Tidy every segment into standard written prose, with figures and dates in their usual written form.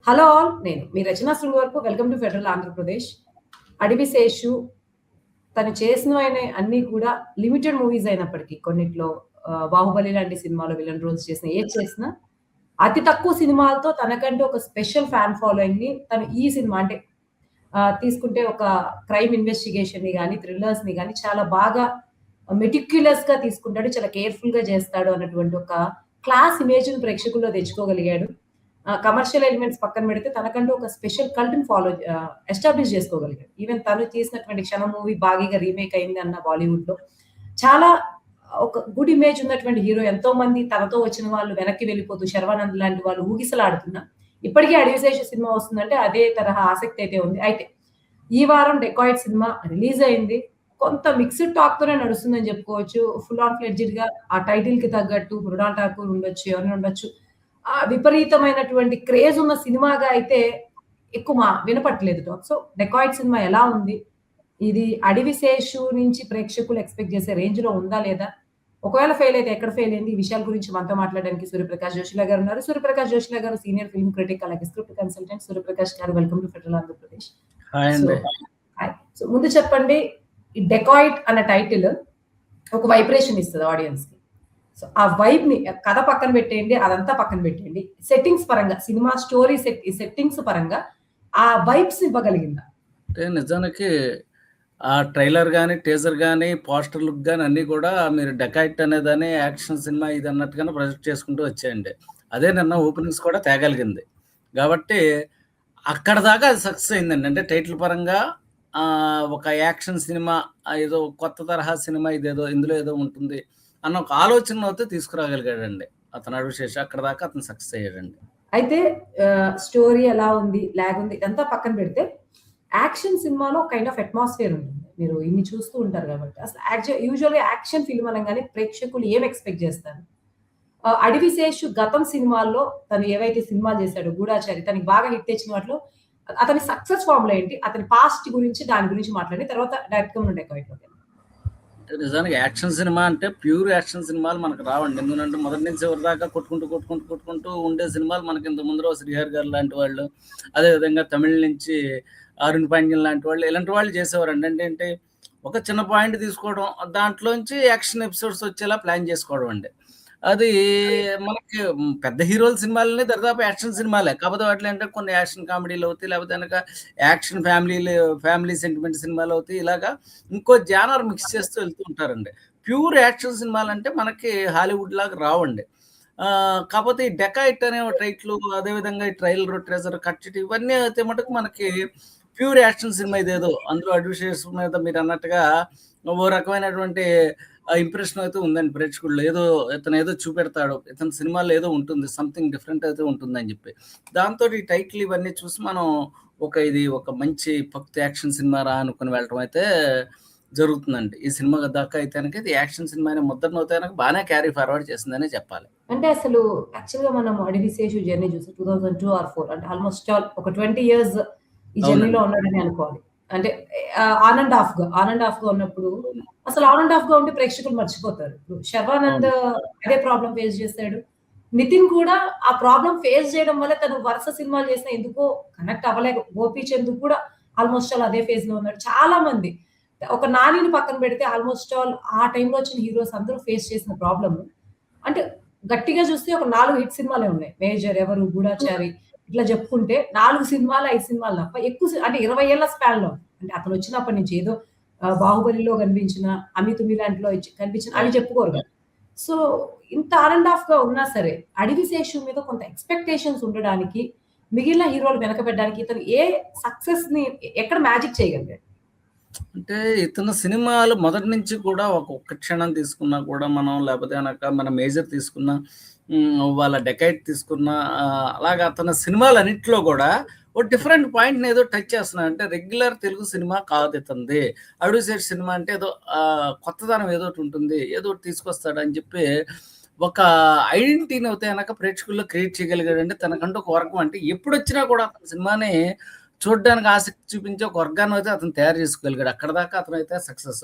Hello all. నేను మీ Rachana Srungavarapu. Welcome to federal Andhra Pradesh. Adivi Seshu తను చేసినవైన అన్నీ కూడా లిమిటెడ్ మూవీస్ అయినప్పటికీ కొన్నిట్లో 'బాహుబలి' లాంటి సినిమాలో విలన్ రోల్స్ చేసిన ఏది చేసినా అతి తక్కువ సినిమాలతో తనకంటూ ఒక స్పెషల్ ఫ్యాన్ ఫాలోయింగ్‌ని తను ఈ సినిమా అంటే తీసుకుంటే ఒక క్రైమ్ ఇన్వెస్టిగేషన్‌ని గాని, థ్రిల్లర్స్‌ని గాని చాలా బాగా మెటిక్యులస్‌గా తీసుకుంటాడు. చాలా కేర్‌ఫుల్‌గా చేస్తాడు అన్నటువంటి ఒక క్లాస్ ఇమేజ్‌ని ప్రేక్షకుల్లో తెచ్చుకోగలిగాడు. కమర్షియల్ ఎలిమెంట్స్ పక్కన పెడితే తనకంటూ ఒక స్పెషల్ కల్ట్‌ని ఎస్టాబ్లిష్ చేసుకోగలిగాడు. ఈవెన్ తను చేసినటువంటి 'క్షణం' మూవీ భాగీగా రీమేక్ అయింది అన్న బాలీవుడ్‌లో. చాలా ఒక గుడ్ ఇమేజ్ ఉన్నటువంటి హీరో. ఎంతో మంది తనతో వచ్చిన వాళ్ళు వెనక్కి వెళ్ళిపోతూ 'శర్వానంద్' లాంటి వాళ్ళు ఊగిసలాడుతున్నా, ఇప్పటికీ 'అడవిశేషు' సినిమా వస్తుందంటే అదే తరహా ఆసక్తి అయితే ఉంది. అయితే ఈ వారం 'డెకాయిట్' సినిమా రిలీజ్ అయింది. కొంత మిక్స్డ్ టాక్‌తోనే నడుస్తుందని చెప్పుకోవచ్చు. ఫుల్ ఆన్ ఫ్లెడ్జ్డ్‌గా ఆ టైటిల్‌కి తగ్గట్టు మృణాల్ ఠాకూర్ ఉండొచ్చు, ఎవరైనా ఉండొచ్చు. విపరీతమైనటువంటి క్రేజ్ ఉన్న సినిమాగా అయితే ఎక్కువ వినపట్లేదు టాక్. సో 'డెకాయిట్' సినిమా ఎలా ఉంది? ఇది 'అడవి శేషు' నుంచి ప్రేక్షకులు ఎక్స్‌పెక్ట్ చేసే రేంజ్‌లో ఉందా లేదా? ఒకవేళ ఫెయిల్ అయితే ఎక్కడ ఫెయిల్ అయింది? ఈ విషయాల గురించి మనతో మాట్లాడడానికి సూర్యప్రకాష్ జోషిలా గారు ఉన్నారు. సూర్యప్రకాష్ జోషిలా గారు సీనియర్ ఫిల్మ్ క్రిటిక్ అలాగే స్క్రిప్ట్ కన్సల్టెంట్. సూర్యప్రకాష్ గారు welcome to federal Andhra Pradesh. Hi so అండి. హాయ్. సో ముందు చెప్పండి, ఈ 'డెకాయిట్' అన్న టైటిల్ ఒక వైబ్రేషన్ ఇస్తది ఆడియన్స్‌కి. సో ఆ వైబ్‌ని కథ పక్కన పెట్టేయండి. అదంతా పక్కన పెట్టేయండి. సెట్టింగ్స్ పరంగా సినిమా స్టోరీ సెట్టింగ్స్ పరంగా ఆ వైబ్స్ ఇవ్వగలిగిందా? అంటే నిజానికి ఆ ట్రైలర్ గాని, టీజర్ గాని, పోస్టర్ లుక్ గాని అన్నీ కూడా మీరు 'డెకాయిట్' అనేదని యాక్షన్ సినిమా ఇది అన్నట్టుగానే ప్రొజెక్ట్ చేసుకుంటూ వచ్చాయండి. అదే నిన్న ఓపెనింగ్స్ కూడా తేగలిగింది. కాబట్టి అక్కడ దాకా అది సక్సెస్ అయిందండి. అంటే టైటిల్ పరంగా ఒక యాక్షన్ సినిమా ఏదో కొత్త తరహా సినిమా ఇదేదో ఇందులో ఏదో ఉంటుంది అన్న ఒక ఆలోచనతో తీసుకురాగలిగాడండి అతను 'అడవిశేషు'. అక్కడ దాకా అతను సక్సెస్ అయ్యాడండి. అయితే స్టోరీ ఎలా ఉంది, లాగ్ ఉంది ఇదంతా పక్కన పెడితే యాక్షన్ సినిమాలో కైండ్ ఆఫ్ అట్మాస్ఫియర్ ఉంటుంది. మీరు ఇన్ని చూస్తూ ఉంటారు కాబట్టి. అసలు యూజువల్‌గా యాక్షన్ ఫిల్మ్ అనంగానే ప్రేక్షకులు ఏం ఎక్స్‌పెక్ట్ చేస్తారు? 'అడవిశేషు' గతం సినిమాల్లో తను ఏవైతే సినిమాలు చేశాడో 'గూఢాచారి' తనకి బాగా హిట్ తెచ్చిన వాటిలో అతని సక్సెస్ ఫార్ములా ఏంటి? అతని పాస్ట్ గురించి దాని గురించి మాట్లాడి తర్వాత డైరెక్ట్‌గా మనం 'డెకాయిట్‌లోకి వెళ్దాం. నిజానికి యాక్షన్ సినిమా అంటే ప్యూర్ యాక్షన్ సినిమాలు మనకు రావండి. ఎందుకంటే మొదటి నుంచి చివరి దాకా కొట్టుకుంటూ ఉండే సినిమాలు మనకి ఇంత ముందర శ్రీహరి గారు లాంటి వాళ్ళు, అదేవిధంగా తమిళ నుంచి అరుణ్ పాండ్యన్ లాంటి వాళ్ళు, ఇలాంటి వాళ్ళు చేసేవారండి. అంటే ఒక చిన్న పాయింట్ తీసుకోవడం, దాంట్లోంచి యాక్షన్ ఎపిసోడ్స్ వచ్చేలా ప్లాన్ చేసుకోవడం అండి. అది మనకి పెద్ద హీరోల సినిమాలనే దరిదాపు యాక్షన్ సినిమాలే. కాకపోతే వాటిలో అంటే కొన్ని యాక్షన్ కామెడీలు అవుతాయి, లేకపోతే గనక యాక్షన్ ఫ్యామిలీ సెంటిమెంట్ సినిమాలు అవుతాయి. ఇలాగా ఇంకో జానర్ మిక్స్ చేస్తూ వెళ్తూ ఉంటారండి. ప్యూర్ యాక్షన్ సినిమాలంటే మనకి హాలీవుడ్ లాగా రావండి. కాకపోతే ఈ 'డెకాయిట్' అనే టైటిల్, అదేవిధంగా ఈ ట్రైలర్, ట్రేజర్, కట్ షీట్ ఇవన్నీ అయితే మటుకు మనకి ప్యూర్ యాక్షన్ సినిమా ఇదేదో అందులో 'అడవిశేషు' మీద మీరు అన్నట్టుగా ఓ రకమైనటువంటి ఇంప్రెషన్ అయితే ఉందండి ప్రేక్షకుల్లో. ఇతను ఏదో చూపెడతాడు, ఇతని సినిమాలో ఏదో ఉంటుంది, సంథింగ్ డిఫరెంట్ అయితే ఉంటుందని చెప్పి. దాంతో ఈ టైటిల్ ఇవన్నీ చూసి మనం ఇది ఒక మంచి భక్తి యాక్షన్ సినిమా రా అనుకుని వెళ్ళటం అయితే జరుగుతుందండి. ఈ సినిమా దాకా అయితే కనుక ఇది యాక్షన్ సినిమా అనే ముద్రనైతే కనుక బాగానే క్యారీ ఫార్వర్డ్ చేసిందనే చెప్పాలి. అంటే అసలు యాక్చువల్‌గా మనం 'అడవిశేషు' జర్నీ చూసి 2002 ఆర్ 4 అంటే ఆల్‌మోస్ట్ ఒక 20 ఇయర్స్ ఈ జర్నీలో అవునండి. ఉన్నాడని అనుకోవాలి. అంటే ఆన్ అండ్ హాఫ్‌గా ఉన్నప్పుడు అసలు ఆన్ అండ్ హాఫ్‌గా ఉంటే ప్రేక్షకులు మర్చిపోతారు. ఇప్పుడు 'శర్వానంద్' అవును. అదే ప్రాబ్లమ్ ఫేస్ చేసాడు. నితిన్ కూడా ఆ ప్రాబ్లమ్ ఫేస్ చేయడం వల్ల తను వరుస సినిమాలు చేసినా ఎందుకో కనెక్ట్ అవ్వలేక 'గోపీచంద్' కూడా ఆల్‌మోస్ట్ అదే ఫేజ్‌లో ఉన్నాడు. చాలా మంది ఒక 'నానిని' పక్కన పెడితే ఆల్‌మోస్ట్ ఆ టైమ్‌లో వచ్చిన హీరోస్ అందరూ ఫేస్ చేసిన ప్రాబ్లమ్ అంటే గట్టిగా చూస్తే ఒక 4 హిట్ సినిమాలే ఉన్నాయి. 'మేజర్', 'ఎవరు', 'గూఢాచారి' ఇట్లా చెప్పుకుంటే 4 సినిమాలు, 5 సినిమాలు తప్ప అంటే 20 ఏళ్ల స్పాన్‌లో అంటే అతను వచ్చినప్పటి నుంచి ఏదో 'బాహుబలిలో' కనిపించిన, 'అమి తుమి' లాంటిలో కనిపించిన అవి అవును. చెప్పుకోరు కదా! సో, ఇంత ఆన్ అండ్ హాఫ్‌గా ఉన్నా సరే 'అడవిశేషు' మీద కొంత ఎక్స్‌పెక్టేషన్స్ ఉండడానికి, మిగిలిన హీరోలు వెనకబడ్డానికి ఇతను సక్సెస్‌ని ఎక్కడ మ్యాజిక్ చేయగలిగాడు? అంటే ఇతను సినిమాలు మొదటి నుంచి కూడా ఒక్క క్షణం తీసుకున్నా కూడా మనం, లేకపోతే గనక మన 'మేజర్' తీసుకున్నా, వాళ్ళ 'డెకాయిట్' తీసుకున్నా, అలాగా అతని సినిమాలన్నిట్లో కూడా ఓ డిఫరెంట్ పాయింట్‌ని ఏదో టచ్ చేస్తున్నాడు. అంటే రెగ్యులర్ తెలుగు సినిమా కాదు ఇతనిది. 'అడవిశేషు' సినిమా అంటే ఏదో కొత్తదనం ఏదోటి ఉంటుంది, ఏదోటి తీసుకొస్తాడని చెప్పి ఒక ఐడెంటిటీని అయితే గనక ప్రేక్షకుల్లో క్రియేట్ చేయగలిగాడంటే తనకంటూ ఒక వర్గం. అంటే ఎప్పుడొచ్చినా కూడా అతని సినిమాని చూడ్డానికి ఆసక్తి చూపించే ఒక వర్గాన్ని అయితే అతను తయారు చేసుకోగలిగాడు. అక్కడ దాకా అతనైతే సక్సెస్.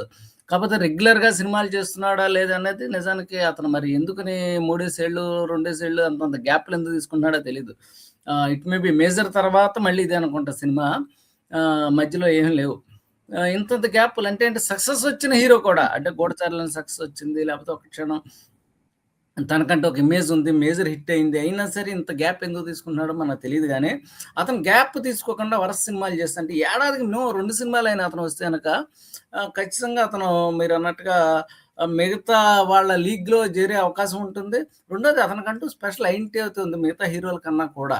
కాకపోతే రెగ్యులర్‌గా సినిమాలు చేస్తున్నాడా లేదా అనేది నిజానికి అతను మరి ఎందుకని 3 ఏళ్ళు, 2 ఏళ్ళు అంతంత గ్యాప్‌లు ఎందుకు తీసుకుంటున్నాడో తెలీదు. ఇట్ మే బి మేజర్ తర్వాత మళ్ళీ ఇదే అనుకుంటా సినిమా. మధ్యలో ఏం లేవు. ఇంతంత గ్యాప్‌లు అంటే సక్సెస్ వచ్చిన హీరో కూడా అంటే 'గూఢచారులని' సక్సెస్ వచ్చింది. లేకపోతే ఒక క్షణం తనకంటే ఒక ఇమేజ్ ఉంది. మేజర్ హిట్ అయింది. అయినా సరే ఇంత గ్యాప్ ఎందుకు తీసుకుంటున్నాడో మనకు తెలీదు గానీ, అతను గ్యాప్ తీసుకోకుండా వరుస సినిమాలు చేస్తుంటే ఏడాదికి మినిమం 2 సినిమాలైనా అతను వస్తే గనక ఖచ్చితంగా అతను మీరన్నట్టుగా మిగతా వాళ్ళ లీగ్‌లో చేరే అవకాశం ఉంటుంది. రెండోది అతనికంటూ స్పెషల్ ఐడెంటిటీ అయితే ఉంది మిగతా హీరోల కన్నా కూడా.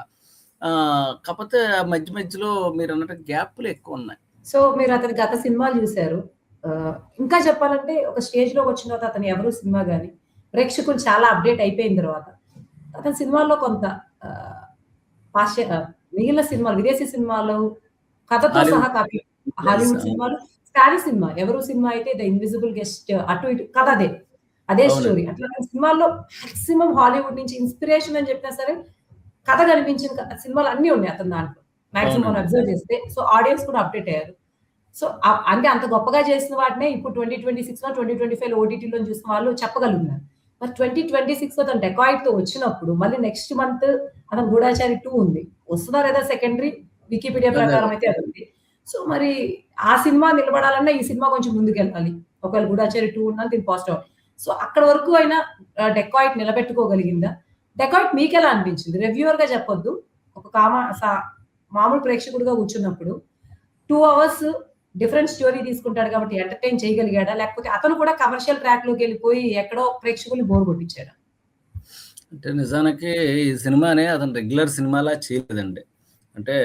కాపోతే మధ్య మధ్యలో మీరన్నట్టు గ్యాప్‌లు ఎక్కువున్నాయి. సో, మీరు అతని గత సినిమాలు జూసారు. ఇంకా చెప్పాలంటే ఒక స్టేజ్‌లోకొచ్చిన తర్వాత అతను 'ఎవరు' సినిమా గాని, ప్రేక్షకులు చాలా అప్‌డేట్ అయిపోయిన తర్వాత, అతని సినిమాల్లో కొంత ఆహ్, పాశ్చ మిగిలిన సినిమాలు, విదేశీ సినిమాలు కథతో సహా హాలీవుడ్ కాపీ ఇన్‌ఫ్లుయెన్స్. హాలీవుడ్ సినిమాలు, స్పానిష్ సినిమా 'ఎవరు' సినిమా అయితే 'ద ఇన్విజిబుల్ గెస్ట్' అటు ఇటు కథ అదే. అదే అవునండి. స్టోరీ. అట్లా అతని సినిమాల్లో మాక్సిమం హాలీవుడ్ నుంచి ఇన్‌స్పిరేషన్ అని చెప్పినా సరే, కథ కనిపించిన సినిమాలు అన్నీ ఉన్నాయి అతని దాంట్లో. మాక్సిమం మనం అవునండి. అబ్జర్వ్ చేస్తే. సో, ఆడియన్స్ కూడా అప్‌డేట్ అయ్యారు. సో, అంటే అంత గొప్పగా చేసిన వాటినే ఇప్పుడు 2026లో, 2025లో ఓటీటీలో చూసిన వాళ్ళు చెప్పగలుగుతున్నారు. మరి 2026లో తను 'డెకాయిట్'తో వచ్చినప్పుడు మళ్ళీ నెక్స్ట్ మంత్ అతను 'గూఢాచారి 2' ఉంది. వస్తదా లేదా సెకండరీ వికీపీడియా అదే. ప్రకారం అదే. అయితే అది ఉంది. సో, మరి ఆ సినిమా నిలబడాలన్నా ఈ సినిమా కొంచెం ముందుకెళ్ళాలి. ఒకవేళ 'గూఢాచారి 2' ఉన్నా దీన్ని పాజిటివ్. సో, అక్కడి వరకు అయినా 'డెకాయిట్' నిలబెట్టుకోగలిగిందా? 'డెకాయిట్' మీకెలా అనిపించింది? రివ్యూవర్‌గా చెప్పొద్దు. ఒక మామూలు ప్రేక్షకుడిగా కూర్చున్నప్పుడు 2 అవర్స్ డిఫరెంట్ స్టోరీ తీసుకుంటాడు కాబట్టి ఎంటర్‌టైన్ చేయగలిగాడా? లేకపోతే అతను కూడా కమర్షియల్ ట్రాక్‌లోకెళ్ళిపోయి ఎక్కడో ప్రేక్షకుల్ని బోర్ కొట్టించాడా? అంటే నిజానికి ఈ సినిమాని అతను రెగ్యులర్ సినిమాలా చేయలేదండి. అంటే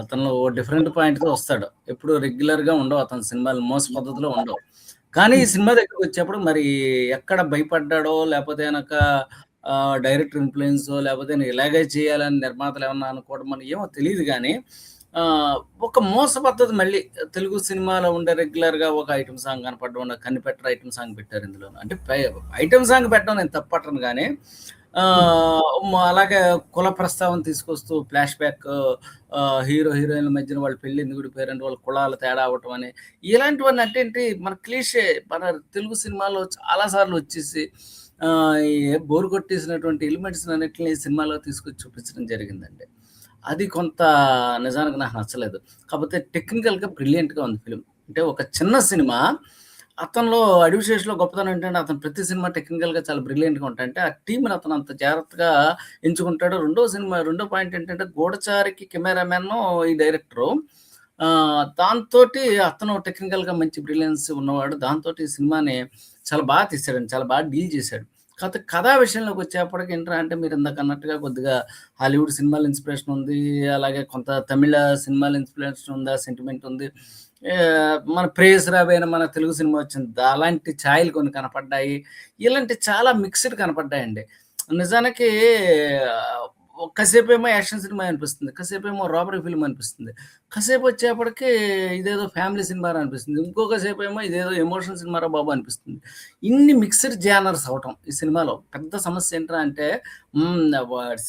అతను ఓ డిఫరెంట్ పాయింట్‌తో వస్తాడు. ఎప్పుడు రెగ్యులర్‌గా ఉండవు అతని సినిమాలు మోస పద్ధతిలో ఉండవు. కానీ ఈ హ్మ్. సినిమా దగ్గరికొచ్చేప్పుడు మరి ఎక్కడ భయపడ్డాడో లేపోతే గనక డైరెక్టర్ ఇన్‌ఫ్లూయెన్సో లేపోతే నేను ఇలాగే చేయాలని నిర్మాతలు ఏమన్నా అనుకోవడం మనకి ఏమో తెలీదు గానీ ఆహ్, ఒక మోస పద్ధతి మళ్ళీ తెలుగు సినిమాలో ఉండే రెగ్యులర్‌గా ఒక ఐటెమ్ సాంగ్ కనపడడం, కనిపెట్టరు ఐటెమ్ సాంగ్ పెట్టారు ఇందులోను. అంటే ఐటెమ్ సాంగ్ పెట్టడం నేను తప్పట్టను గానీ హ్మ్. అలాగే కుల ప్రస్తావన తీసుకొస్తూ ఫ్లాష్ బ్యాక్ హీరో, హీరోయిన్‌ల మధ్యన వాళ్ళ పెళ్లి ఎందుకు విడిపోయారంటే వాళ్ళ కులాలు తేడా అవ్వటం అని, ఇలాంటివన్నీ అంటే ఏంటి మన క్లీషే మన తెలుగు సినిమాలో చాలా సార్లు వచ్చేసి ఈ బోర్ కొట్టేసినటువంటి ఎలిమెంట్స్ అన్నిటిని ఈ సినిమాలో తీసుకొచ్చి చూపించడం జరిగిందండి. అది కొంత నిజానికి నాకు నచ్చలేదు. కాపోతే టెక్నికల్‌గా బ్రిలియంట్‌గా ఉంది ఫిల్మ్. అంటే ఒక చిన్న సినిమా అతనిలో 'అడవి శేషులో' గొప్పతనం ఏంటంటే అతను ప్రతి సినిమా టెక్నికల్‌గా చాలా బ్రిలియంట్‌గా ఉంటాయి. అంటే ఆ టీమ్‌ని అతను అంత జాగ్రత్తగా ఎంచుకుంటాడు. రెండో పాయింట్ ఏంటంటే 'గూఢచారికి' కెమెరామను ఈ డైరెక్టరు. దాంతోటి అతను టెక్నికల్‌గా మంచి బ్రిలియన్స్ ఉన్నవాడు. దాంతోటి ఈ సినిమాని చాలా తీశాడండి. చాలా డీల్ చేశాడు. కాపోతే కథా విషయంలోకొచ్చేప్పటికి ఏంట్రా అంటే మీరిందాకన్నట్టుగా కొద్దిగా హాలీవుడ్ సినిమాల ఇన్‌స్పిరేషన్ ఉంది. అలాగే కొంత తమిళ సినిమాల ఇన్‌స్పిరేషన్ ఉంది. ఆ సెంటిమెంట్ ఉంది. మన 'ప్రేయస్ రాబోయిన' మన తెలుగు సినిమా వచ్చింది. అలాంటి ఛాయలు కొన్ని కనపడ్డాయి. ఇలాంటి చాలా మిక్స్‌డ్ కనపడ్డాయండి. నిజానికి ఆహ్, కాసేపేమో యాక్షన్ సినిమా అనిపిస్తుంది. కాసేపేమో రాబరీ ఫిల్మ్ అనిపిస్తుంది. కాసేపొచ్చేప్పటికి ఇదేదో ఫ్యామిలీ సినిమారా అనిపిస్తుంది. ఇంకో కాసేపేమో ఇదేదో ఎమోషన్ సినిమారా బాబు అనిపిస్తుంది. ఇన్ని మిక్స్‌డ్ జానర్స్ అవ్వటం ఈ సినిమాలో. పెద్ద సమస్య ఏంట్రా అంటే హ్మ్.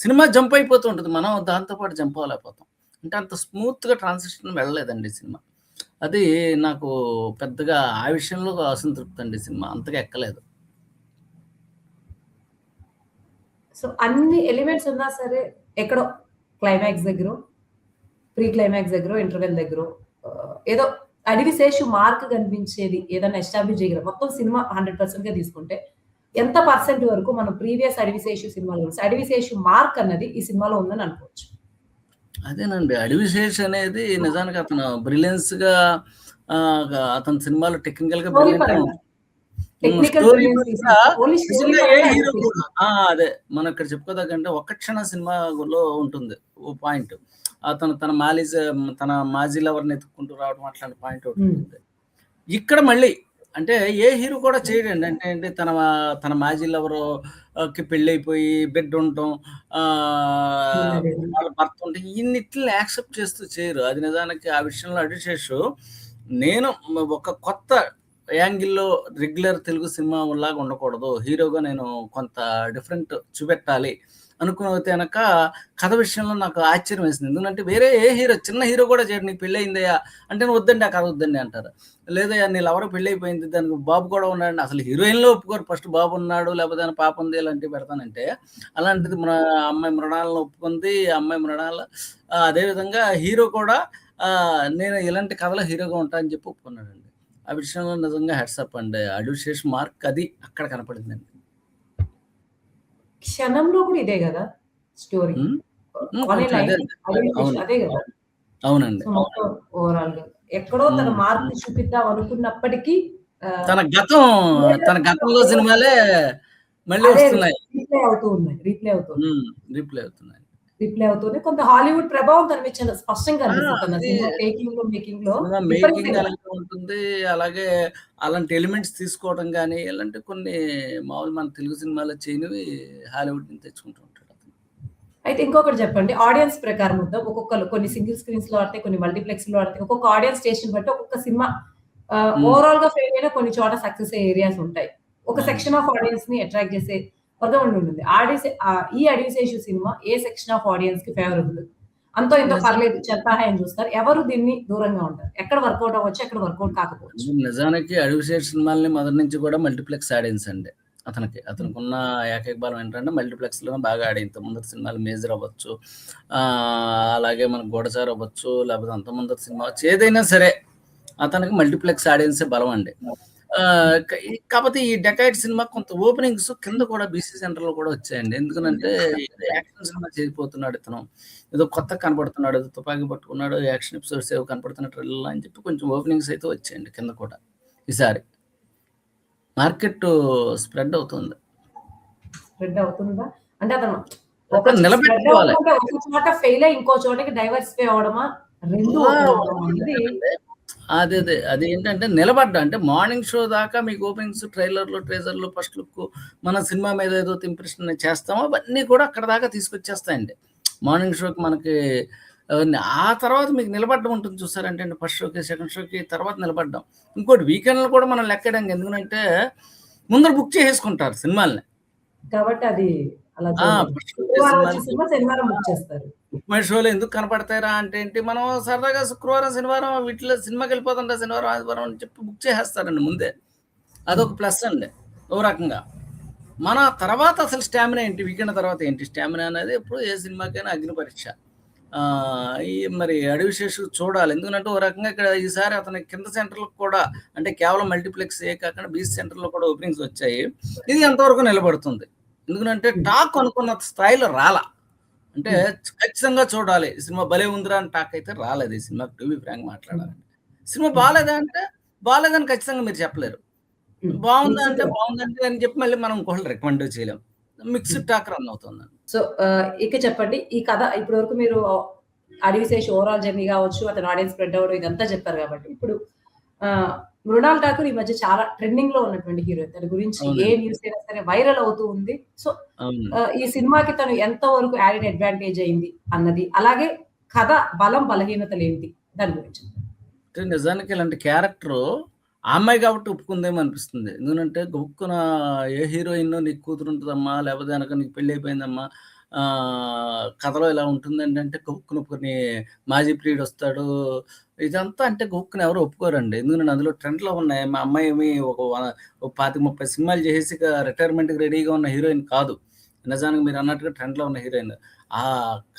సినిమా జంప్ అయిపోతూ ఉంటది. మనం దాంతో పాటు జంప్ అవ్వలేకపోతాం. అంటే అంత స్మూత్‌గా ట్రాన్సిషన్ వెళ్ళలేదండి ఈ సినిమా. అది నాకు పెద్దగా ఆ విషయంలో అసంతృప్తండి సినిమా. అంతగా ఎక్కలేదు. సో, అన్ని ఎలిమెంట్స్ ఉన్నా సరే ఎక్కడో క్లైమాక్స్ దగ్గరో, ప్రీ క్లైమాక్స్ దగ్గరో, ఇంటర్వెల్ దగ్గరో ఏదో 'అడవి శేషు' మార్క్ కనిపించేది ఏదన్నా ఎస్టాబ్లిష్ చేయగలం. మొత్తం సినిమా 100%గా తీసుకుంటే ఎంత పర్సెంట్ వరకు మనం ప్రీవియస్ 'అడవి శేషు' సినిమాలో 'అడవి శేషు' మార్క్ అన్నది ఈ సినిమాలో ఉందని అనుకోవచ్చు. అదేనండి. 'అడవి శేష్' అనేది నిజానికి అతను బ్రిలియన్స్‌గా అతని సినిమాలో టెక్నికల్‌గా స్టోరీ బ్రిలియంట్‌గా పరంగా. ఉంటుంది. టెక్నికల్ స్టోరీ బ్రిలియన్స్ పరంగా తీసేసి ఓన్లీ స్టోరీ నిజంగా ఏ పరంగా 'అడవి హీరో శేషు.' కూడా అదే. మనం ఇక్కడ చెప్పుకోదగ్గంటే 'ఒక్క క్షణ' సినిమాలో ఉంటుంది. ఓ పాయింట్. అతను తన మాజీ లవర్‌ని ఎతుక్కుంటూ రావడం అట్లాంటి పాయింట్ హ్మ్. ఒకటుంటుంది. ఇక్కడ మళ్ళీ అంటే ఏ హీరో కూడా చేయడండి. అంటే ఏంటి తన మాజీ లవరు కి పెళ్లయిపోయి బిడ్డ ఉండటం, ఆహ్, అదే. వాళ్ళ భర్త ఉంటే ఇన్నిటిలిని యాక్సెప్ట్ చేస్తూ చేయరు. అది నిజానికి ఆ విషయంలో 'అడిశేషు' నేను ఒక కొత్త యాంగిల్‌లో రెగ్యులర్ తెలుగు సినిమా లాగా ఉండకూడదు. హీరోగా నేను కొంత డిఫరెంట్ చూపెట్టాలి అనుకుని కనుక కథ విషయంలో నాకు ఆశ్చర్యం వేసింది. ఎందుకంటే వేరే ఏ హీరో, చిన్న హీరో కూడా చేయడు, నీకు పెళ్ళి అయిందయ్యా అంటే నువ్వు వద్దండి, ఆ కథ వద్దండి అంటారు. లేదయ్యా నీ లవర్ పెళ్ళి అయిపోయింది, దానికి బాబు కూడా ఉన్నాడు, అసలు హీరోయిన్లో ఒప్పుకోరు, ఫస్ట్ బాబు ఉన్నాడు లేకపోతే ఏమైనా పాప ఉంది ఇలాంటివి పెడతానంటే, అలాంటిది అమ్మాయి మృణాలను ఒప్పుకుంది. ఆ అమ్మాయి మృణాల అదేవిధంగా హీరో కూడా నేను ఇలాంటి కథలో హీరోగా ఉంటా అని చెప్పి ఒప్పుకున్నాడండి. ఆ విషయంలో నిజంగా హెడ్సప్ అండి. అడ్యూషేషన్ మార్క్ అది అక్కడ కనపడిందండి. క్షణంలో కూడా ఇదే కదా స్టోరీ. ఉమ్, ఆన్ ఏ కొంచెం లైన్ అదే. అవును, అదే కదా. అవునండి. సో మొత్తం ఓవరాల్ గా ఎక్కడో తన ఉమ్, మార్క్ ఉమ్. చూపిద్దాం అనుకున్నప్పటికీ తన గతం, తన గతంలో సినిమాలే మళ్ళీ అదే వస్తున్నాయి. రీప్లే అవుతూ ఉన్నాయి. రీప్లే అవుతున్నాయి. రిప్లై అవుతుంది. కొంత హాలీవుడ్ ప్రభావం కనిపించింది. స్పష్టంగా ఆ, కనిపిస్తుంది. తన అది సినిమా మేకింగ్ లో సినిమా మేకింగ్ విపరీతంగా. అలాగే ఉంటుంది. అలాగే అలాంటి ఎలిమెంట్స్ తీసుకోవడం కానీ, ఇలాంటి కొన్ని మామూలు మన తెలుగు సినిమాలో చేయనివి హాలీవుడ్ నుంచి తెచ్చుకుంటూ ఉంటాడు అతను. అయితే ఇంకొకటి చెప్పండి. ఆడియన్స్ ప్రకారం వద్దాం. ఒక్కొక్కళ్ళు కొన్ని సింగిల్ స్క్రీన్స్‌లో ఆడతాయి, కొన్ని మల్టీప్లెక్స్‌లో ఆడతాయి. ఒక్కొక్క ఆడియన్స్ టేస్ట్‌ని బట్టి ఒక్కొక్క సినిమా ఉమ్, ఓవరాల్‌గా ఫెయిల్ అయిన కొన్ని చోట సక్సెస్ అయ్యే ఏరియాస్ ఉంటాయి. ఒక అవును. సెక్షన్ ఆఫ్ ఆడియన్స్‌ని అట్రాక్ట్ చేసే వర్గం ఉంటుంది. ఈ 'అడివిశేషు' సినిమా ఏ సెక్షన్ ఆఫ్ ఆడియన్స్‌కి ఫేవరబుల్? అంతో ఇంతో నిజం పర్లేదు చెత్తా హాయ్ అని చూస్తారు. ఎవరు దీన్ని దూరంగా ఉంటారు. ఎక్కడ వర్కౌట్ అవ్వచ్చు, ఎక్కడ వర్కౌట్ కాకపోవచ్చు. నిజానికి అడవిశేష్ సినిమాల్ని మొదటి నుంచి కూడా మల్టీప్లెక్స్ ఆడియన్స్ అండి. హ్మ్. అతనికున్న ఏకైక బలం ఏంటంటే మల్టీప్లెక్స్‌లోనే బాగా ఆడాయి. ఇంత ముందర సినిమాలు 'మేజర్' అవ్వచ్చు, అలాగే మనకు 'గూఢచారి' అవ్వచ్చు, లేకపోతే అంత ముందర సినిమా అవ్వచ్చు, ఏదైనా సరే అతనికి మల్టీప్లెక్స్ ఆడియన్సే బలం అండి. కాకపోతే ఈ 'డెకాయిడ్' సినిమా కొంత ఓపెనింగ్స్ కింద కూడా బీసీ సెంటర్‌లో కూడా వచ్చాయండి. ఎందుకనంటే ఏదో యాక్షన్ సినిమా చేయబోతున్నాడు ఇతను. ఏదో కొత్తగా కనపడుతున్నాడు. ఏదో తుపాకీ పట్టుకున్నాడు, యాక్షన్ ఎపిసోడ్స్ ఏవో కనపడుతున్న ట్రైలర్‌లో అని చెప్పి కొంచెం ఓపెనింగ్స్ అయితే వచ్చాయండి కింద కూడా. ఈసారి మార్కెట్ స్ప్రెడ్ అవుతుంది. స్ప్రెడ్ అవుతుందా? అంటే అతను ఒక అతను స్ప్రెడ్ నిలబెట్టుకోవాలి. అవ్వడం అంటే ఒక చోట ఫెయిల్ అయ్యి ఇంకో చోటకి డైవర్సిఫై అవ్వడమా? 2 ఆ! ఒకటవ్వడం అనేది అదే. అదేంటంటే నిలబడ్డా. అంటే మార్నింగ్ షో దాకా మీకు ఓపెనింగ్స్, ట్రైలర్‌లు, టీజర్‌లు, ఫస్ట్ లుక్కు, మన సినిమా మీద ఏదైతే ఇంప్రెషన్ చేస్తామో అవన్నీ కూడా అక్కడి దాకా తీసుకొచ్చేస్తాయండి. మార్నింగ్ షోకి మనకి ఆ తర్వాత మీకు నిలబడ్డం ఉంటుంది చూసారంటే అండి, ఫస్ట్ షోకి, సెకండ్ షోకి తర్వాత నిలబడ్డం. ఇంకోటి వీకెండ్‌లు కూడా మనం లెక్కేయడానికి, ఎందుకంటే ముందర బుక్ చేసేసుకుంటారు సినిమాల్ని. కాబట్టి అది అలా చూడలేదు. ఫస్ట్ షోకి శుక్రవారం వచ్చే సినిమాలు సినిమా శనివారం బుక్ చేస్తారు. బుక్ మై షోలో ఎందుకు కనపడతాయిరా అంటే ఏంటి, మనం సరదాగా శుక్రవారం, శనివారం వీటిలో సినిమాకెళ్ళిపోతుంటా, శనివారం, ఆదివారం అని చెప్పి బుక్ చేసేస్తారండి ముందే. అదొక ప్లస్ అండి ఓ రకంగా. మన తర్వాత అసలు స్టామినా ఏంటి, వీకెండ్ తర్వాత ఏంటి స్టామినా అనేది ఎప్పుడు ఏ సినిమాకైనా అగ్ని పరీక్ష. ఈ మరి అడివిశేషు చూడాలి. ఎందుకంటే ఓ రకంగా ఇక్కడ ఈసారి అతని కింద సెంటర్‌లకు కూడా, అంటే కేవలం మల్టీప్లెక్సే కాకుండా బీచ్ సెంటర్‌లో కూడా ఓపెనింగ్స్ వచ్చాయి. ఇది ఎంతవరకు నిలబడుతుంది? ఎందుకంటే టాక్ అనుకున్న స్థాయిలో రాలా. అంటే హ్మ్. ఖచ్చితంగా చూడాలి, ఈ సినిమా భలే ఉందిరా అని టాక్ అయితే రాలేదు ఈ సినిమాకి, టు బీ ఫ్రాంక్ హ్మ్. మాట్లాడాలంటే. సినిమా హ్మ్. బాలేదా అంటే, బాలేదని ఖచ్చితంగా మీరు చెప్పలేరు. హ్మ్. బావుందా అంటే, మిక్స్‌డ్‌గా. బావుందండి అని చెప్పి మళ్ళీ మనం ఇంకోళ్ళకి రికమెండ్ చేయలేం. హ్మ్. మిక్స్డ్ టాక్ రన్ అవుతుందండి. సో, ఇక చెప్పండి. ఈ కథ ఇప్పటి వరకు మీరు 'అడివిశేష్' ఓవరాల్ జర్నీ గావచ్చు, అతని ఆడియన్స్ స్ప్రెడ్ అవ్వడం ఇదంతా చెప్పారు గాబట్టి, ఇప్పుడు ఆహ్, మృణాల్ ఠాకూర్ ఈ మధ్య చాలా ట్రెండింగ్‌లో ఉన్నటువంటి హీరోయిన్. తన గురించి ఏ అవునండి. న్యూస్ అయినా సరే వైరల్ అవుతూ ఉంది. సో, అవునండి. ఈ సినిమాకి తను ఎంత వరకు యాడెడ్ అడ్వాంటేజ్ అయింది అన్నది, అలాగే కథ బలం, బలహీనతలేంటి? దాని గురించి. అంటే నిజానికి ఇలాంటి క్యారెక్టరు ఆ అమ్మాయి కాబట్టి ఒప్పుకుందేమో అనిపిస్తుంది. ఎందుకంటే గబుక్కున ఏ హీరోయినో నీకు కూతురుంటదమ్మా, లేపోతే గనక నీకు పెళ్లయిపోయిందమ్మా, కథలో ఇలా ఉంటుందండి అంటే గబుక్కున ఒప్పుకొని, మాజీ ప్రియుడొస్తాడు. ఇదంతా అంటే గబుక్కున ఎవరు ఒప్పుకోరండి. ఎందుకంటే అందులో ట్రెండ్‌లో ఉన్నాయి. మా అమ్మాయి ఏమి ఒక 25, 30 సినిమాలు చేసేసి ఇక రిటైర్మెంట్‌కి రెడీగా ఉన్న హీరోయిన్ కాదు. నిజానికి మీరన్నట్టుగా ట్రెండ్‌లో ఉన్న హీరోయిన్.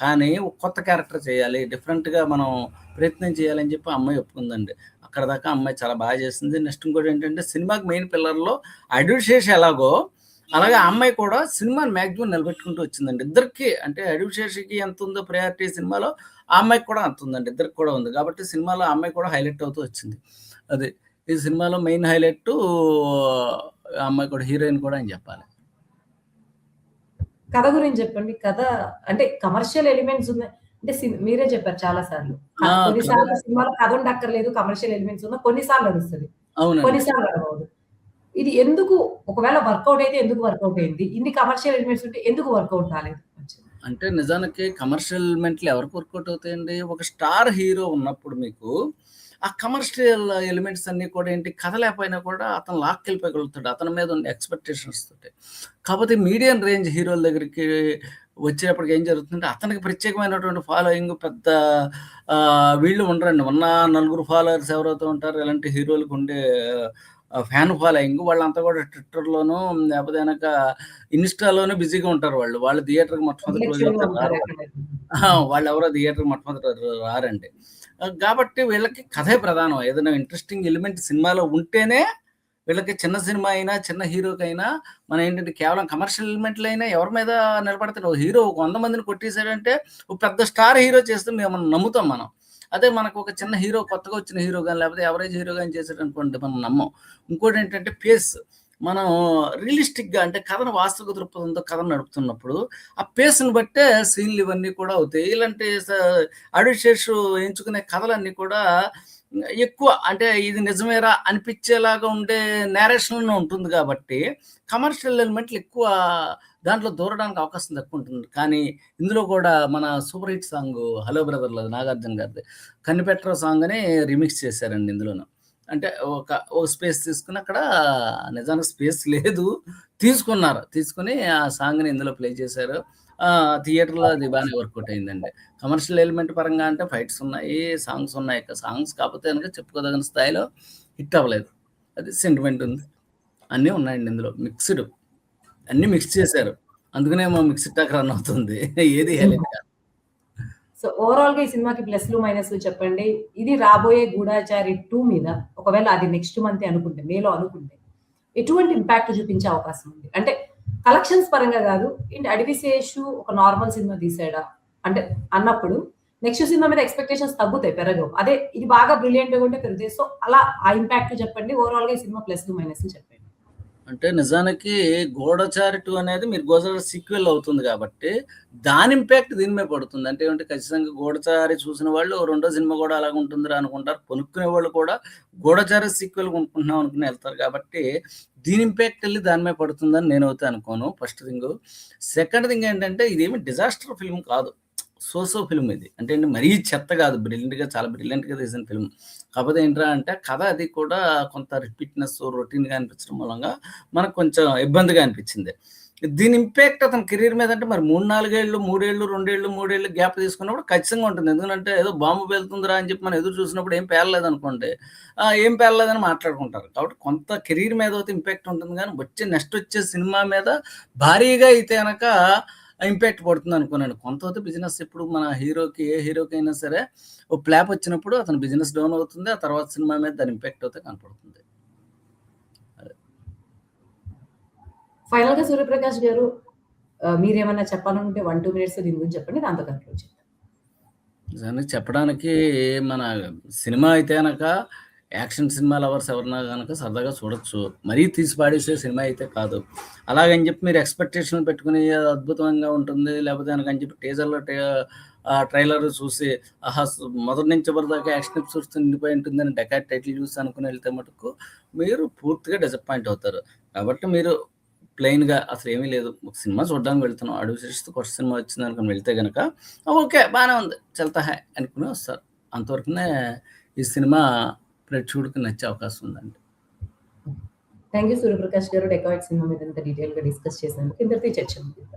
కానీ ఒక కొత్త క్యారెక్టర్ చేయాలి, డిఫరెంట్‌గా మనం ప్రయత్నం చేయాలని చెప్పి ఆ అమ్మాయి ఒప్పుకుందండి. అక్కడ దాకా ఆ అమ్మాయి చాలా బాగా చేసింది. నెక్స్ట్ ఇంకోటేంటంటే సినిమాకి మెయిన్ పిల్లర్‌లో అడవి శేష్ ఎలాగో, అలాగే ఆ అమ్మాయి కూడా సినిమాని మాక్సిమం నిలబెట్టుకుంటూ వచ్చిందండి. ఇద్దరికీ అంటే అడవి శేష్‌కి ఎంతుందో ప్రయారిటీ సినిమాలో, ఆ అమ్మాయికి కూడా అంతుందండి. ఇద్దరికి కూడా ఉంది. కాబట్టి సినిమాలో ఆ అమ్మాయి కూడా హైలైట్ అవుతూ వచ్చింది. అది. ఈ సినిమాలో మెయిన్ హైలైటు ఆ అమ్మాయి కూడా, హీరోయిన్ కూడా అని చెప్పాలి. కథ గురించి చెప్పండి. కథ అంటే కమర్షియల్ ఎలిమెంట్స్ ఉన్నాయి. అంటే మీరే చెప్పారు చాలా సార్లు. ఆ! కొన్ని కథ సార్లు సినిమాలో కథ ఉండక్కర్లేదు. కమర్షియల్ ఎలిమెంట్స్ ఉన్న కొన్ని సార్లు నడుస్తది. అవునండి. కొన్ని సార్లు నడవదు. ఇది ఎందుకు ఒకవేళ వర్కౌట్ అయితే ఎందుకు వర్కౌట్ అయింది? ఇన్ని కమర్షియల్ ఎలిమెంట్స్ ఉంటే ఎందుకు వర్కౌట్ కాలేదు? అంటే నిజానికి కమర్షియల్ ఎలిమెంట్లు ఎవరికి వర్కౌట్ అవుతాయండి? ఒక స్టార్ హీరో ఉన్నప్పుడు మీకు, ఆ కమర్షియల్ ఎలిమెంట్స్ అన్నీ కూడా ఏంటి, కథ లేకపోయినా కూడా అతను లాక్కెళ్ళిపోగలుగుతాడు, అతని మీద ఉన్న ఎక్స్‌పెక్టేషన్స్ తోటి. కాపోతే మీడియం రేంజ్ హీరోల దగ్గరికి వచ్చేటప్పటికి ఏం జరుగుతుందంటే అతనికి ప్రత్యేకమైనటువంటి ఫాలోయింగ్ పెద్ద వీళ్ళు ఉండరండి. ఉన్న నలుగురు ఫాలోవర్స్ ఎవరైతే ఉంటారో ఇలాంటి హీరోలకు ఉండే ఫ్యాన్ ఫాలోయింగ్ వాళ్ళంతా కూడా ట్విట్టర్‌లోనూ లేకపోతే గనక ఇన్‌స్టాలోనూ బిజీగా ఉంటారు వాళ్ళు. వాళ్ళు థియేటర్‌కి మొట్టమొదటి రోజు ఇంటలెక్చువల్‌గా వెళ్తే ఉంటారు రారు. ఎక్కడైనా. వాళ్ళెవరో థియేటర్‌కి మొట్టమొదటి రారండి. కాబట్టి వీళ్ళకి కథే ప్రధానం. ఏదైనా ఇంట్రెస్టింగ్ ఎలిమెంట్ సినిమాలో ఉంటేనే వీళ్ళకి చిన్న సినిమా అయినా, చిన్న హీరోకైనా మనం ఏంటంటే కేవలం కమర్షియల్ ఎలిమెంట్‌లైనా ఎవరి మీద నిలబడతాడు. ఓ హీరో ఒక 100 మందిని కొట్టేసాడంటే ఒక పెద్ద స్టార్ హీరో చేస్తే మేము నమ్ముతాం మనం. అదే మనకు ఒక చిన్న హీరో కొత్తగా వచ్చిన హీరో గాని లేకపోతే ఎవరేజ్ హీరో గాని చేసాడనుకోండి మనం నమ్మం. ఇంకోటేంటంటే పేస్. మనం రియలిస్టిక్‌గా అంటే కథను వాస్తవిక దృక్పథంతో కథను నడుపుతున్నప్పుడు ఆ పేస్‌ని బట్టే సీన్‌లు ఇవన్నీ కూడా అవుతాయి. ఇలాంటి అడిషేష్ ఎంచుకునే కథలన్నీ కూడా ఎక్కువ అంటే ఇది నిజమేరా అనిపించేలాగా ఉండే నేరేషన్‌లోనే ఉంటుంది కాబట్టి కమర్షియల్ ఎలిమెంట్లు ఎక్కువ దాంట్లో దూరడానికి అవకాశం తక్కువ ఉంటుంది. కానీ ఇందులో కూడా మన సూపర్ హిట్ సాంగ్ 'హలో బ్రదర్‌లో' నాగార్జున గారిది 'కనిపెట్టరా' సాంగ్ అని రీమిక్స్ చేశారండి ఇందులోను. అంటే ఒక స్పేస్ తీసుకొని అక్కడ నిజానికి స్పేస్ లేదు. తీసుకున్నారు. తీసుకొని ఆ సాంగ్‌ని ఇందులో ప్లే చేశారు. థియేటర్‌లో అది బానే వర్కౌట్ అయిందండి. కమర్షియల్ ఎలిమెంట్ పరంగా అంటే ఫైట్స్ ఉన్నాయి, సాంగ్స్ ఉన్నాయి. సాంగ్స్ కాకపోతే గనుక చెప్పుకోదగిన స్థాయిలో హిట్ అవ్వలేదు. అది సెంటిమెంట్ ఉంది. అన్నీ ఉన్నాయండి ఇందులో మిక్స్‌డ్. అన్నీ మిక్స్ చేశారు. అందుకనేమో మిక్స్డ్ టాక్ రన్ అవుతుంది. ఏది హైలైట్ కాదు. సో ఓవరాల్‌గా ఈ సినిమాకి ప్లస్‌లు, మైనస్‌లు చెప్పండి. ఇది రాబోయే 'గూఢాచారి 2' మీద ఒకవేళ అది నెక్స్ట్ మంతే అనుకుంటే, మేలో అనుకుంటే, ఎటువంటి ఇంపాక్ట్ చూపించే అవకాశం ఉంది? అంటే కలెక్షన్స్ పరంగా గాదు. ఏంటి 'అడివిశేషు' ఒక నార్మల్ సినిమా తీసాడా? అంటే అన్నప్పుడు నెక్స్ట్ సినిమా మీద ఎక్స్‌పెక్టేషన్స్ తగ్గుతాయి, పెరగవు. అదే ఇది బాగా బ్రిలియంట్‌గా ఉంటే పెరుగుతాయి. సో అలా ఆ ఇంపాక్ట్ చెప్పండి. ఓవరాల్‌గా ఈ సినిమా ప్లస్‌లు, మైనస్‌లు చెప్పండి. అంటే నిజానికి 'గూఢచారి 2' అనేది మీరు 'గోదావరి' సీక్వెల్ అవుతుంది కాబట్టి, దాని ఇంపాక్ట్ దీని మీద పడుతుంది. అంటే ఏంటి ఖచ్చితంగా 'గూఢచారి' చూసిన వాళ్ళు రెండో సినిమా కూడా అలాగే ఉంటుందిరా అనుకుంటారు. కొనుక్కునే వాళ్ళు కూడా 'గూఢచారి' సీక్వెల్ కొనుక్కుంటున్నాం అనుకుని ఎళ్తారు కాబట్టి, దీని ఇంపాక్ట్ ఎళ్లి దాని మీద పడుతుందని నేనైతే అనుకోను. First thing. సెకండ్ థింగ్ ఏంటంటే ఇదేమి డిజాస్టర్ ఫిల్మ్ కాదు. సో ఫిల్మ్ ఇది. అంటే అండి మరీ చెత్త కాదు. చాలా బ్రిలియంట్‌గా తీసిన ఫిల్మ్. కాకపోతే ఏంట్రా అంటే కథ అది కూడా కొంత రిపీట్‌నెస్, రొటీన్‌గా అనిపించడం మూలంగా మనకు కొంచెం ఇబ్బందిగా అనిపించింది. దీని ఇంపాక్ట్ అతని కెరీర్ మీద అంటే మరి 3, 4 ఏళ్ళు, 3 ఏళ్ళు, 2 ఏళ్ళు, 3 ఏళ్ళు గ్యాప్ తీసుకున్నప్పుడు ఖచ్చితంగా ఉంటుంది. ఎందుకంటే ఏదో బాంబు పేలుతుందిరా అని చెప్పి మనం ఎదురు చూసినప్పుడు ఏం పేలలేదనుకోండి. ఏం పేలలేదని మాట్లాడుకుంటారు. కాబట్టి కొంత కెరీర్ మీద అయితే ఇంపాక్ట్ ఉంటుంది గానీ నెక్స్ట్ వచ్చే సినిమా మీద భారీగా అయితే గనక ఇంపాక్ట్ పడుతుంది అనుకోనండి. కొంత అయితే బిజినెస్ ఇప్పుడు మన హీరోకి ఏ హీరోకైనా సరే ఓ ఫ్లాప్ వచ్చినప్పుడు అతని బిజినెస్ డౌన్ అవుతుంది. ఆ తర్వాత సినిమా మీద దాని ఇంపాక్ట్ అయితే కనపడుతుంది. ఫైనల్‌గా 'సూర్యప్రకాష్' గారు మీరేమన్నా చెప్పాలనుకుంటే 1, 2 మినిట్స్ దీని గురించి చెప్పండి. దాంతో కన్క్లూడ్ చేద్దాం. నిజానికి చెప్పడానికి మన సినిమా అయితే గనక యాక్షన్ సినిమా లవర్స్ ఎవరన్నా గనక సరదాగా చూడొచ్చు. మరీ తీసి పాడేసే సినిమా అయితే కాదు. అలాగని చెప్పి మీరు ఎక్స్‌పెక్టేషన్‌లు పెట్టుకొని అది అద్భుతంగా ఉంటుంది. లేకపోతే గనక అని చెప్పి ట్రైలర్ చూసి ఆహా! మొదటి నుంచి చివరి దాకా యాక్షన్ ఎపిసోడ్స్‌తో నిండిపోయి ఉంటుందని డెకాడ్ టైటిల్ చూసి అనుకుని వెళ్తే మటుకు మీరు పూర్తిగా డిసప్పాయింట్ అవుతారు. కాబట్టి మీరు ప్లెయిన్‌గా అసలేమీ లేదు. ఒక సినిమా చూడడానికి వెళ్తున్నాం. 'అడివిశేషు'తో కొత్త సినిమా వచ్చిందనుకుని వెళ్తే గనక ఓకే. బానే ఉంది. చల్తా హై అనుకుని వస్తారు. అంతవరకునే ఈ సినిమా ప్రేక్షకుడికి నచ్చే అవకాశం ఉందండి. థాంక్ యూ 'సూర్యప్రకాష్' గారు 'డెకాయిట్' సినిమా మీద ఇంత డీటెయిల్‌గా డిస్కస్ చేసినందుకు. ఇంతటితో ఈ చర్చ ముగిద్దాం.